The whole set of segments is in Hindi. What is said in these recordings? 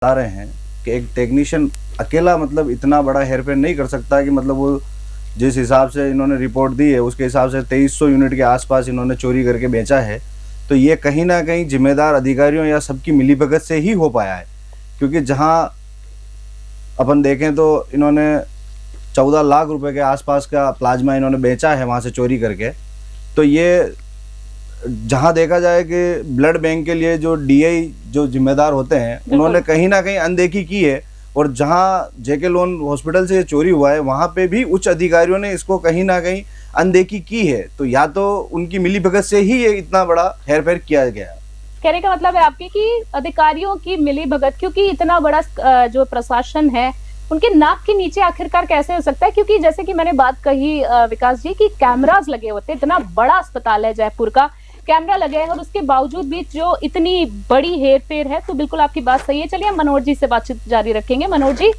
बता रहे हैं कि एक टेक्नीशियन अकेला मतलब इतना बड़ा हेरफेर नहीं कर सकता कि मतलब वो जिस हिसाब से इन्होंने रिपोर्ट दी है उसके हिसाब से 2300 यूनिट के आसपास इन्होंने चोरी करके बेचा है। तो ये कहीं ना कहीं जिम्मेदार अधिकारियों या सबकी मिलीभगत से ही हो पाया है, क्योंकि जहां अपन देखें तो इन्होंने 14 लाख रुपए के आसपास का प्लाज्मा इन्होंने बेचा है वहां से चोरी करके। तो ये जहां देखा जाए कि ब्लड बैंक के लिए जो डीआई जो जिम्मेदार होते हैं उन्होंने कहीं ना कहीं अनदेखी की है, और जहां जेके लोन हॉस्पिटल से चोरी हुआ है वहां पे भी उच्च अधिकारियों ने इसको कहीं ना कहीं अनदेखी की है। तो या तो उनकी मिलीभगत से ही ये इतना बड़ा हेरफेर किया गया। कहने का मतलब है आपके कि अधिकारियों की मिलीभगत, क्योंकि इतना बड़ा जो प्रशासन है उनके नाक के नीचे आखिरकार कैसे हो सकता है? क्योंकि जैसे कि मैंने बात कही विकास जी की कैमरास लगे होते, इतना बड़ा अस्पताल है जयपुर का, कैमरा लगे हैं और उसके बावजूद भी जो इतनी बड़ी हेरफेर है। तो बिल्कुल आपकी बात सही है। चलिए हम मनोज जी से बातचीत जारी रखेंगे। मनोज जी,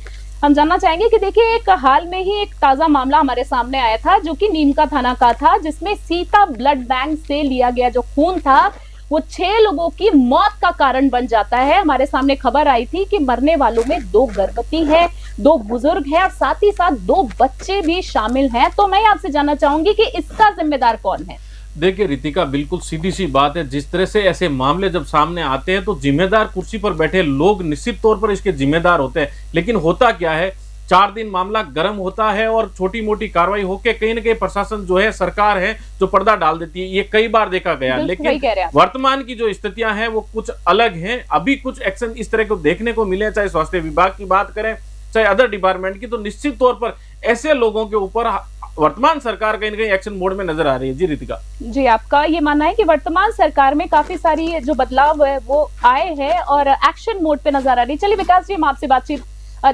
हम जानना चाहेंगे कि देखिए एक हाल में ही एक ताजा मामला हमारे सामने आया था जो कि नीमका थाना का था, जिसमें सीता ब्लड बैंक से लिया गया जो खून था वो 6 लोगों की मौत का कारण बन जाता है। हमारे सामने खबर आई थी कि मरने वालों में 2 गर्भवती हैं, 2 बुजुर्ग हैं और साथ ही साथ 2 बच्चे भी शामिल हैं। तो मैं आपसे जानना चाहूंगी कि इसका जिम्मेदार कौन है? देखिए रितिका, बिल्कुल सीधी सी बात है। जिस तरह से ऐसे मामले जब सामने आते हैं तो जिम्मेदार कुर्सी पर बैठे लोग निश्चित तौर पर इसके जिम्मेदार होते हैं। लेकिन होता क्या है, 4 दिन मामला गर्म होता है और छोटी मोटी कार्रवाई होकर कहीं ना कहीं प्रशासन जो है, सरकार है जो पर्दा डाल देती है। ये कई बार देखा गया। लेकिन वर्तमान की जो स्थितियां हैं वो कुछ अलग हैं। अभी कुछ एक्शन इस तरह को देखने को मिले, चाहे स्वास्थ्य विभाग की बात करें चाहे अदर डिपार्टमेंट की, तो निश्चित तौर पर ऐसे लोगों के ऊपर वर्तमान सरकार कहीं ना कहीं एक्शन मोड में नजर आ रही है। जी रितिका जी, आपका ये मानना है कि वर्तमान सरकार में काफी सारी जो बदलाव है वो आए हैं और एक्शन मोड पे नजर आ रही है। चलिए विकास जी, हम आपसे बातचीत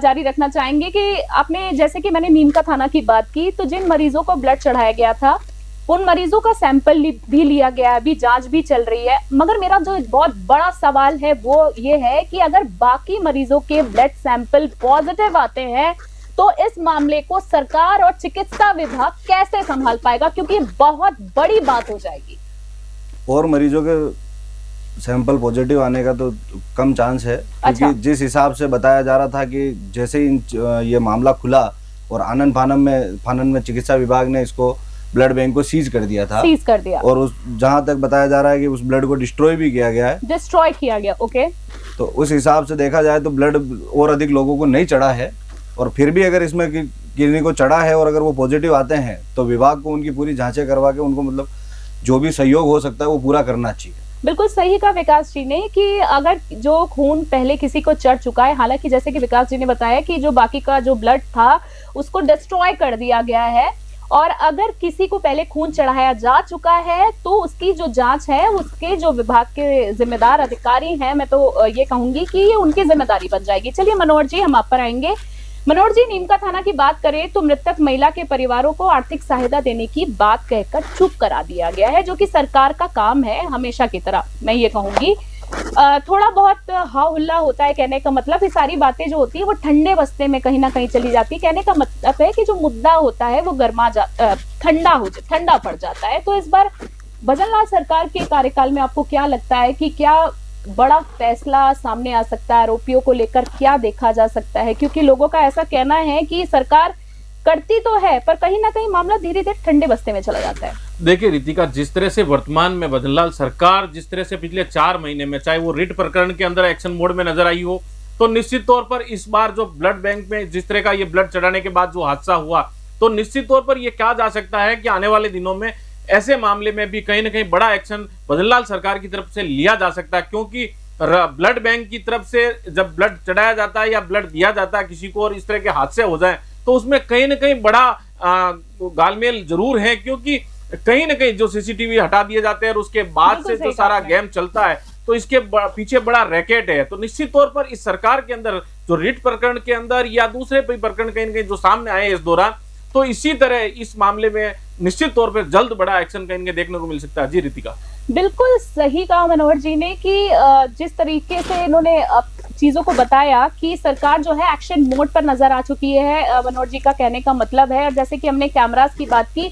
जारी रखना चाहेंगे कि आपने जैसे कि मैंने नीमका थाना की बात की, तो जिन मरीजों को ब्लड चढ़ाया गया था उन मरीजों का सैंपल भी लिया गया है, अभी जांच भी चल रही है। मगर मेरा जो बहुत बड़ा सवाल है वो ये है कि अगर बाकी मरीजों के ब्लड सैंपल पॉजिटिव आते हैं तो इस मामले को सरकार और चिकित्सा विभाग कैसे संभाल पाएगा? क्योंकि बहुत बड़ी बात हो जाएगी। और मरीजों के सैंपल पॉजिटिव आने का तो कम चांस है, क्योंकि जिस हिसाब से बताया जा रहा था कि जैसे ही ये मामला खुला और आनन फानन में चिकित्सा विभाग ने इसको ब्लड बैंक को सीज कर दिया और उस जहां तक बताया जा रहा है कि उस ब्लड को डिस्ट्रॉय भी किया गया है। डिस्ट्रॉय किया गया, ओके। तो उस हिसाब से देखा जाए तो ब्लड और अधिक लोगों को नहीं चढ़ा है, और फिर भी अगर इसमें किसी को चढ़ा है और अगर वो पॉजिटिव आते हैं तो विभाग को उनकी पूरी जांचें करवा के उनको मतलब जो भी सहयोग हो सकता है वो पूरा करना चाहिए। बिल्कुल सही कहा विकास जी ने कि अगर जो खून पहले किसी को चढ़ चुका है, हालांकि जैसे कि विकास जी ने बताया कि जो बाकी का जो ब्लड था उसको डिस्ट्रॉय कर दिया गया है, और अगर किसी को पहले खून चढ़ाया जा चुका है तो उसकी जो जांच है उसके जो विभाग के जिम्मेदार अधिकारी हैं, मैं तो ये कहूंगी कि ये उनकी जिम्मेदारी बन जाएगी। चलिए मनोहर जी, हम आप पर आएंगे। मनोहर जी, नीमका थाना की बात करें तो मृतक महिला के परिवारों को आर्थिक सहायता देने की बात कहकर चुप करा दिया गया है, जो कि सरकार का काम है हमेशा की तरह। मैं ये कहूंगी थोड़ा बहुत हा हुल्ला होता है, कहने का मतलब ये सारी बातें जो होती है वो ठंडे बस्ते में कहीं ना कहीं चली जाती है। कहने का मतलब है कि जो मुद्दा होता है वो ठंडा पड़ जाता है। तो इस बार भजनलाल सरकार के कार्यकाल में आपको क्या लगता है कि क्या बड़ा फैसला सामने आ सकता है? आरोपियों को लेकर क्या देखा जा सकता है? क्योंकि लोगों का ऐसा कहना है कि सरकार करती तो है पर कहीं ना कहीं मामला धीरे धीरे ठंडे बस्ते में चला जाता है। देखिए रितिका, जिस तरह से वर्तमान में भजनलाल सरकार जिस तरह से पिछले 4 महीने में चाहे वो रिट प्रकरण के अंदर एक्शन मोड में नजर आई हो, तो निश्चित तौर पर इस बार जो ब्लड बैंक में जिस तरह का ये ब्लड चढ़ाने के बाद जो हादसा हुआ, तो निश्चित तौर पर यह कहा जा सकता है कि आने वाले दिनों में ऐसे मामले में भी कहीं ना कहीं बड़ा एक्शन भजनलाल सरकार की तरफ से लिया जा सकता है। क्योंकि ब्लड बैंक की तरफ से जब ब्लड चढ़ाया जाता है या ब्लड दिया जाता है किसी को और इस तरह के हादसे हो जाएं तो उसमें कहीं ना कहीं बड़ा गालमेल जरूर है, क्योंकि कहीं ना कहीं जो सीसीटीवी हटा दिए जाते हैं और उसके बाद से जो सारा गेम चलता है तो इसके पीछे बड़ा रैकेट है। तो निश्चित तौर पर इस सरकार के अंदर जो रिट प्रकरण के अंदर या दूसरे प्रकरण कहीं ना कहीं जो सामने आए इस दौरान, तो इसी तरह इस मामले में निश्चित तौर पर जल्द बड़ा एक्शन कहीं देखने को मिल सकता है। जी रितिका, बिल्कुल सही कहा मनोहर जी ने कि जिस तरीके से इन्होंने चीजों को बताया कि सरकार जो है एक्शन मोड पर नजर आ चुकी है, मनोहर जी का कहने का मतलब है। और जैसे कि हमने कैमरास की बात की,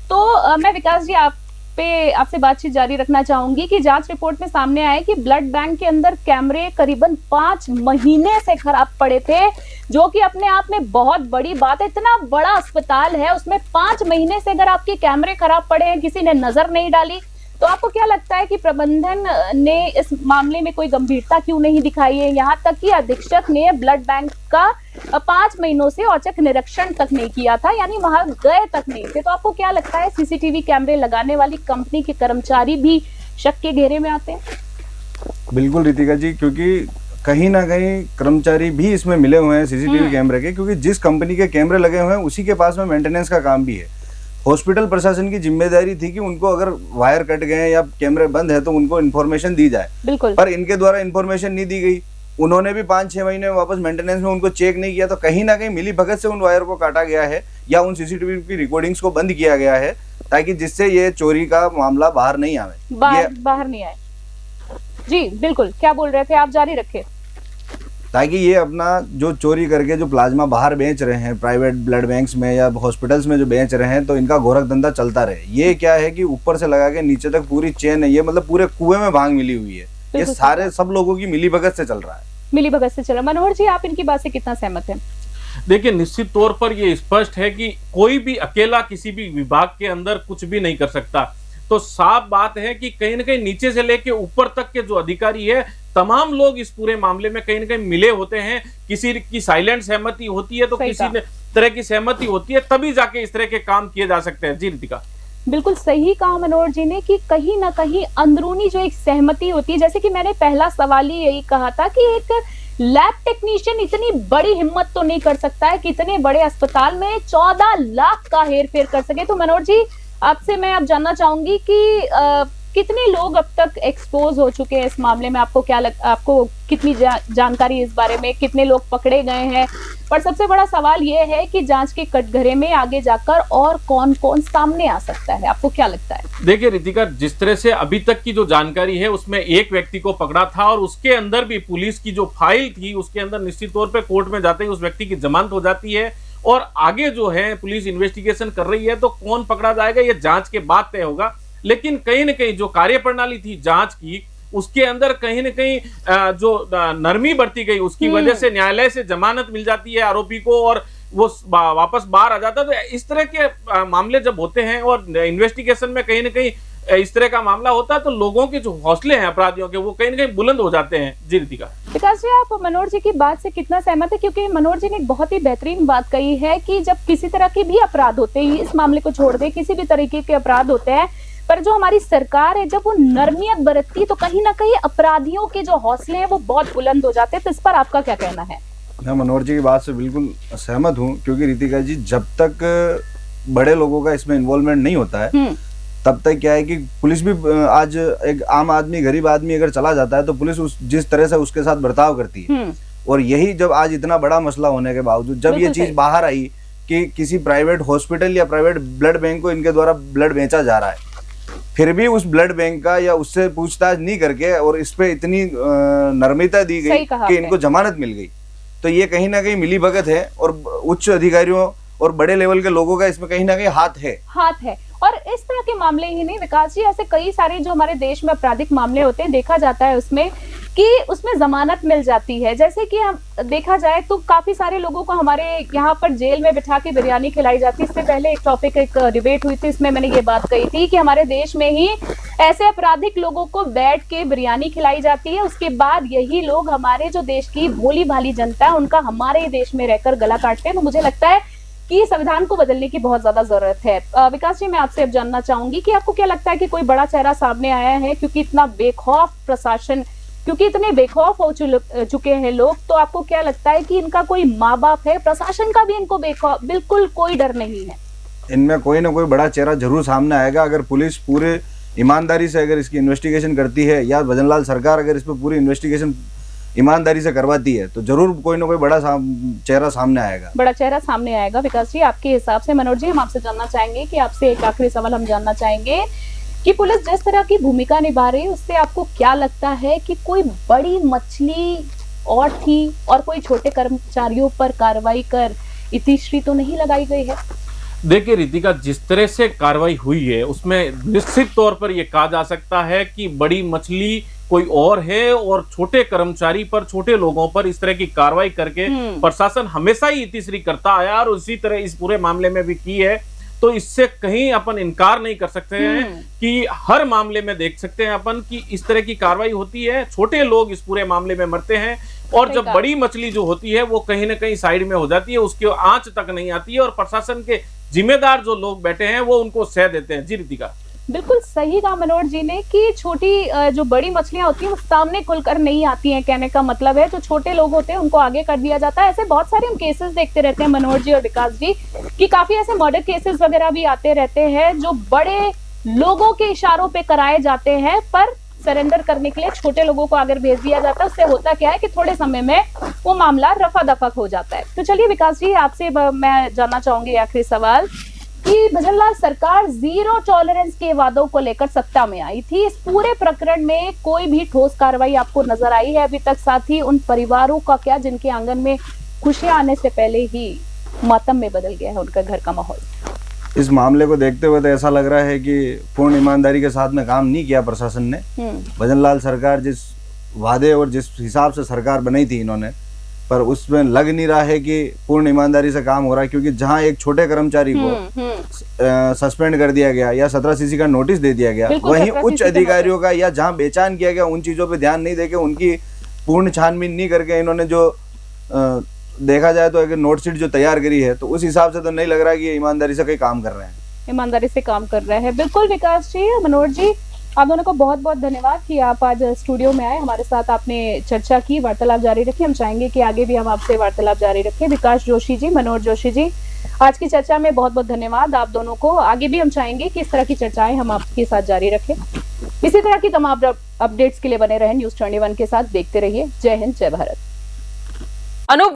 तो मैं विकास जी आप पे आपसे बातचीत जारी रखना चाहूंगी कि जांच रिपोर्ट में सामने आया कि ब्लड बैंक के अंदर कैमरे करीबन 5 महीने से खराब पड़े थे, जो कि अपने आप में बहुत बड़ी बात है। इतना बड़ा अस्पताल है, उसमें 5 महीने से अगर आपके कैमरे खराब पड़े हैं, किसी ने नजर नहीं डाली, तो आपको क्या लगता है कि प्रबंधन ने इस मामले में कोई गंभीरता क्यों नहीं दिखाई है? यहाँ तक कि अधीक्षक ने ब्लड बैंक का 5 महीनों से औचक निरीक्षण तक नहीं किया था, यानी वहां गए तक नहीं थे। तो आपको क्या लगता है सीसीटीवी कैमरे लगाने वाली कंपनी के कर्मचारी भी शक के घेरे में आते हैं? बिल्कुल रितिका जी, क्योंकि कहीं ना कहीं कर्मचारी भी इसमें मिले हुए हैं सीसीटीवी कैमरे के, क्योंकि जिस कंपनी के कैमरे लगे हुए हैं उसी के पास में मेंटेनेंस का काम भी है। हॉस्पिटल प्रशासन की जिम्मेदारी थी कि उनको अगर वायर कट गए या कैमरे बंद है तो उनको इन्फॉर्मेशन दी जाए, बिल्कुल, पर इनके द्वारा इन्फॉर्मेशन नहीं दी गई। उन्होंने भी 5-6 महीने में वापस मेंटेनेंस में उनको चेक नहीं किया, तो कहीं ना कहीं मिली भगत से उन वायर को काटा गया है या उन सीसीटीवी की रिकॉर्डिंग्स को बंद किया गया है, ताकि जिससे ये चोरी का मामला बाहर नहीं आवे, बाहर नहीं आए। जी बिल्कुल, क्या बोल रहे थे आप, जारी रखिए। ताकि ये अपना जो चोरी करके जो प्लाज्मा बाहर बेच रहे हैं प्राइवेट ब्लड बैंक्स में या हॉस्पिटल्स में जो बेच रहे हैं, तो इनका गोरख धंधा चलता रहे। ये क्या है कि ऊपर से लगा के नीचे तक पूरी चेन है, ये मतलब पूरे कुएं में भांग मिली हुई है। ये सारे सब लोगों की मिली भगत से चल रहा है, मिली भगत से चल रहा है। मनोहर जी, आप इनकी बात से कितना सहमत हैं? देखिए, निश्चित तौर पर ये स्पष्ट है कि कोई भी अकेला किसी भी विभाग के अंदर कुछ भी नहीं कर सकता। तो साफ बात है कि कहीं ना कहीं नीचे से लेके ऊपर तक के जो अधिकारी है, तमाम लोग इस पूरे मामले में कहीं ना कहीं मिले होते हैं। किसी की साइलेंट सहमति होती है तो किसी तरह की सहमति होती है, तभी जाके इस तरह के काम किए जा सकते हैं। जी रितिका, बिल्कुल सही कहा मनोहर जी ने कि कहीं ना कहीं अंदरूनी जो एक सहमति होती है, जैसे कि मैंने पहला सवाल ही यही कहा था कि एक लैब टेक्नीशियन इतनी बड़ी हिम्मत तो नहीं कर सकता है कि इतने बड़े अस्पताल में 14 लाख का हेर फेर कर सके। तो मनोहर जी, आपसे मैं अब जानना चाहूंगी कि कितने लोग अब तक एक्सपोज हो चुके हैं इस मामले में? आपको क्या आपको कितनी जानकारी इस बारे में, कितने लोग पकड़े गए हैं? पर सबसे बड़ा सवाल ये है कि जांच के कटघरे में आगे जाकर और कौन कौन सामने आ सकता है, आपको क्या लगता है? देखिए रितिका, जिस तरह से अभी तक की जो जानकारी है उसमें एक व्यक्ति को पकड़ा था और उसके अंदर भी पुलिस की जो फाइल थी उसके अंदर निश्चित तौर पर कोर्ट में जाते ही उस व्यक्ति की जमानत हो जाती है और आगे जो है पुलिस इन्वेस्टिगेशन कर रही है। तो कौन पकड़ा जाएगा ये जांच के बाद तय होगा। लेकिन कहीं न कहीं जो कार्यप्रणाली थी जांच की, उसके अंदर कहीं न कहीं जो नरमी बरती गई, उसकी वजह से न्यायालय से जमानत मिल जाती है आरोपी को और वो वापस बाहर आ जाता है। तो इस तरह के मामले जब होते हैं और इन्वेस्टिगेशन में कहीं न कहीं इस तरह का मामला होता है, तो लोगों के जो हौसले हैं अपराधियों के, वो कहीं न कहीं बुलंद हो जाते हैं। जी रितिका, विकास जी, आप मनोहर जी की बात से कितना सहमत है? क्योंकि मनोहर जी ने एक बहुत ही बेहतरीन बात कही है कि जब किसी तरह के भी अपराध होते हैं, इस मामले को छोड़ दे, किसी भी तरीके के अपराध होते हैं, पर जो हमारी सरकार है जब वो नरमियत बरतती तो कहीं ना कहीं अपराधियों के जो हौसले हैं वो बहुत बुलंद हो जाते हैं। तो इस पर आपका क्या कहना है? मैं मनोहर जी की बात से बिल्कुल सहमत हूँ, क्योंकि रितिका जी, जब तक बड़े लोगों का इसमें इन्वॉल्वमेंट नहीं होता है तब तक क्या है कि पुलिस भी, आज एक आम आदमी, गरीब आदमी अगर चला जाता है तो पुलिस जिस तरह से उसके साथ बर्ताव करती है, और यही जब आज इतना बड़ा मसला होने के बावजूद जब ये चीज बाहर आई कि किसी प्राइवेट हॉस्पिटल या प्राइवेट ब्लड बैंक को इनके द्वारा ब्लड बेचा जा रहा है, फिर भी उस ब्लड बैंक का या उससे पूछताछ नहीं करके और इस पे इतनी नरमिता दी गई कि इनको जमानत मिल गई, तो ये कहीं ना कहीं मिली भगत है और उच्च अधिकारियों और बड़े लेवल के लोगों का इसमें कहीं ना कहीं हाथ है। और इस तरह के मामले ही नहीं विकास जी, ऐसे कई सारे जो हमारे देश में आपराधिक मामले होते हैं, देखा जाता है उसमें कि उसमें जमानत मिल जाती है। जैसे कि हम देखा जाए तो काफी सारे लोगों को हमारे यहाँ पर जेल में बिठा के बिरयानी खिलाई जाती है। इससे पहले एक डिबेट हुई थी, इसमें मैंने ये बात कही थी कि हमारे देश में ही ऐसे आपराधिक लोगों को बैठ के बिरयानी खिलाई जाती है। उसके बाद यही लोग हमारे जो देश की भोली भाली जनता है उनका हमारे देश में रहकर गला काटते हैं। तो मुझे लगता है कि संविधान को बदलने की बहुत ज्यादा जरूरत है। विकास जी, मैं आपसे अब जानना चाहूंगी कि आपको क्या लगता है कि कोई बड़ा चेहरा सामने आया है? क्योंकि इतना बेखौफ प्रशासन, क्योंकि इतने बेखौफ हो चुके हैं लोग, तो आपको क्या लगता है कि इनका कोई माँ बाप है? प्रशासन का भी इनको बेखौफ, बिल्कुल कोई डर नहीं है? इनमें कोई ना कोई बड़ा चेहरा जरूर सामने आएगा अगर पुलिस पूरे ईमानदारी से अगर इसकी इन्वेस्टिगेशन करती है, या भजनलाल सरकार अगर इस पर पूरी इन्वेस्टिगेशन ईमानदारी से करवाती है, तो जरूर कोई ना कोई बड़ा चेहरा सामने आएगा। बड़ा चेहरा सामने आएगा। विकास जी, आपके हिसाब से, मनोज जी, हम आपसे जानना चाहेंगे कि आपसे एक आखिरी सवाल हम जानना चाहेंगे कि पुलिस जिस तरह की भूमिका निभा रही है उससे आपको क्या लगता है कि कोई बड़ी मछली और थी और कोई छोटे कर्मचारियों पर कार्रवाई कर इतिश्री तो नहीं लगाई गई है? देखिए रितिका, जिस तरह से कार्रवाई हुई है उसमें निश्चित तौर पर यह कहा जा सकता है कि बड़ी मछली कोई और है, और छोटे कर्मचारी पर, छोटे लोगों पर इस तरह की कार्रवाई करके प्रशासन हमेशा ही इतिश्री करता आया और उसी तरह इस पूरे मामले में भी की है। तो इससे कहीं अपन इनकार नहीं कर सकते हैं कि हर मामले में देख सकते हैं अपन कि इस तरह की कार्रवाई होती है, छोटे लोग इस पूरे मामले में मरते हैं, और जब बड़ी मछली जो होती है वो कहीं ना कहीं साइड में हो जाती है, उसकी आंच तक नहीं आती है, और प्रशासन के जिम्मेदार जो लोग बैठे हैं वो उनको सह देते हैं। जी रितिका, बिल्कुल सही कहा मनोज जी ने कि छोटी जो बड़ी मछलियां होती हैं वो सामने खुलकर नहीं आती हैं। कहने का मतलब है जो छोटे लोग होते हैं उनको आगे कर दिया जाता है। ऐसे बहुत सारे हम केसेस देखते रहते हैं मनोज जी और विकास जी कि काफी ऐसे मर्डर केसेस वगैरह भी आते रहते हैं जो बड़े लोगों के इशारों पे कराए जाते हैं, पर सरेंडर करने के लिए छोटे लोगों को अगर भेज दिया जाता है उससे होता क्या है कि थोड़े समय में वो मामला रफा दफा हो जाता है। तो चलिए विकास जी, आपसे मैं जानना चाहूंगी आखिरी सवाल कि भजनलाल सरकार जीरो टॉलरेंस के वादों को लेकर सत्ता में आई थी, इस पूरे प्रकरण में कोई भी ठोस कार्रवाई आपको नजर आई है अभी तक? साथ ही उन परिवारों का क्या जिनके आंगन में खुशियां आने से पहले ही मातम में बदल गया है उनका घर का माहौल? इस मामले को देखते हुए तो ऐसा लग रहा है कि पूर्ण ईमानदारी के साथ में काम नहीं किया प्रशासन ने। भजनलाल सरकार जिस वादे और जिस हिसाब से सरकार बनाई थी इन्होंने, पर उसमें लग नहीं रहा है कि पूर्ण ईमानदारी से काम हो रहा है, क्योंकि जहां एक छोटे कर्मचारी को सस्पेंड कर दिया गया या 17 सीसी का नोटिस दे दिया गया, वहीं उच्च अधिकारियों का या जहां बेचान किया गया उन चीजों पे ध्यान नहीं देके, उनकी पूर्ण छानबीन नहीं करके इन्होंने जो देखा जाए तो अगर नोटशीट जो तैयार करी है तो उस हिसाब से तो नहीं लग रहा कि ईमानदारी से कोई काम कर रहे हैं। ईमानदारी से काम कर रहे हैं, बिल्कुल विकास जी। मनोज जी, आप दोनों को बहुत बहुत धन्यवाद कि आप आज स्टूडियो में आए, हमारे साथ आपने चर्चा की, वार्तालाप जारी रखी। हम चाहेंगे कि आगे भी हम आपसे वार्तालाप जारी रखें। विकास जोशी जी, मनोज जोशी जी, आज की चर्चा में बहुत बहुत धन्यवाद आप दोनों को। आगे भी हम चाहेंगे कि इस तरह की चर्चाएं हम आपके साथ जारी रखें। इसी तरह की तमाम अपडेट्स के लिए बने रहें न्यूज़ 21 के साथ। देखते रहिए। जय हिंद, जय भारत।